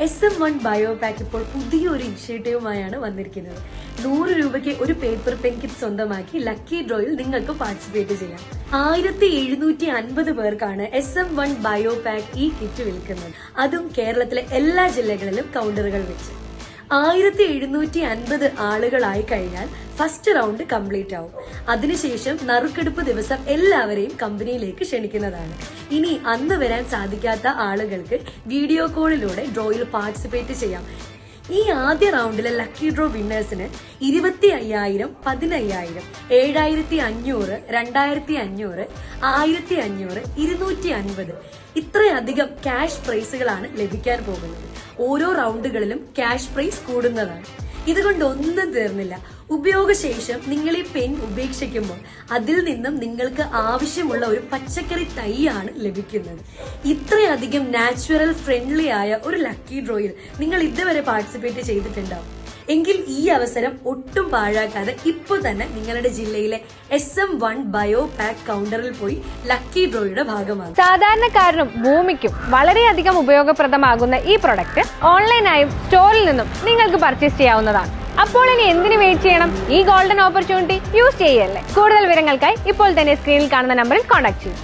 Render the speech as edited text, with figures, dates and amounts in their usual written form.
SM1 ബയോപാക്ക് ഇപ്പോൾ പുതിയൊരു ഇനിഷ്യേറ്റീവുമായാണ് വന്നിരിക്കുന്നത്. 100 രൂപയ്ക്ക് ഒരു പേപ്പർ പെൻ കിറ്റ് സ്വന്തമാക്കി ലക്കി ഡ്രോയിൽ നിങ്ങൾക്ക് പാർട്ടിസിപ്പേറ്റ് ചെയ്യാം. 1750 പേർക്കാണ് SM1 ബയോപാക്ക് ഈ കിറ്റ് വിൽക്കുന്നത്. അതും കേരളത്തിലെ എല്ലാ ജില്ലകളിലും കൗണ്ടറുകൾ വെച്ച്. 1750 ആളുകളായി കഴിഞ്ഞാൽ ഫസ്റ്റ് റൗണ്ട് കംപ്ലീറ്റ് ആവും. അതിനുശേഷം നറുക്കെടുപ്പ് ദിവസം എല്ലാവരെയും കമ്പനിയിലേക്ക് ക്ഷണിക്കുന്നതാണ്. ഇനി അന്ന് വരാൻ സാധിക്കാത്ത ആളുകൾക്ക് വീഡിയോ കോളിലൂടെ ഡ്രോയിൽ പാർട്ടിസിപ്പേറ്റ് ചെയ്യാം. ഈ ആദ്യ റൗണ്ടിലെ ലക്കി ഡ്രോ വിന്നേഴ്സിന് 25,000, 10,000, 7,500, 2,500, 1,500, 250 ഇത്രയധികം ക്യാഷ് പ്രൈസുകളാണ് ലഭിക്കാൻ പോകുന്നത്. ഓരോ റൗണ്ടുകളിലും ക്യാഷ് പ്രൈസ് കൂടുന്നതാണ്. ഇതുകൊണ്ട് ഒന്നും തീർന്നില്ല. ഉപയോഗശേഷം നിങ്ങൾ ഈ പെൻ ഉപേക്ഷിക്കുമ്പോൾ അതിൽ നിന്നും നിങ്ങൾക്ക് ആവശ്യമുള്ള ഒരു പച്ചക്കറി തൈയാണ് ലഭിക്കുന്നത്. ഇത്രയധികം നാച്ചുറൽ ഫ്രണ്ട്ലി ആയ ഒരു ലക്കി ഡ്രോയിൽ നിങ്ങൾ ഇതുവരെ പാർട്ടിസിപ്പേറ്റ് ചെയ്തിട്ടുണ്ടാവും എങ്കിൽ ഈ അവസരം ഒട്ടും പാഴാക്കാതെ ഇപ്പോൾ തന്നെ നിങ്ങളുടെ ജില്ലയിലെ SM1 ബയോപാക്ക് കൗണ്ടറിൽ പോയി ലക്കി ഡ്രോയുടെ ഭാഗമാകും. സാധാരണക്കാരനും ഭൂമിക്കും വളരെയധികം ഉപയോഗപ്രദമാകുന്ന ഈ പ്രൊഡക്റ്റ് ഓൺലൈനായും സ്റ്റോറിൽ നിന്നും നിങ്ങൾക്ക് പർച്ചേസ് ചെയ്യാവുന്നതാണ്. അപ്പോൾ ഇനി എന്തിനു വെയിറ്റ് ചെയ്യണം? ഈ ഗോൾഡൻ ഓപ്പർച്യൂണിറ്റി യൂസ് ചെയ്യല്ലേ. കൂടുതൽ വിവരങ്ങൾക്കായി ഇപ്പോൾ തന്നെ സ്ക്രീനിൽ കാണുന്ന നമ്പറിൽ കോൺടാക്ട് ചെയ്യും.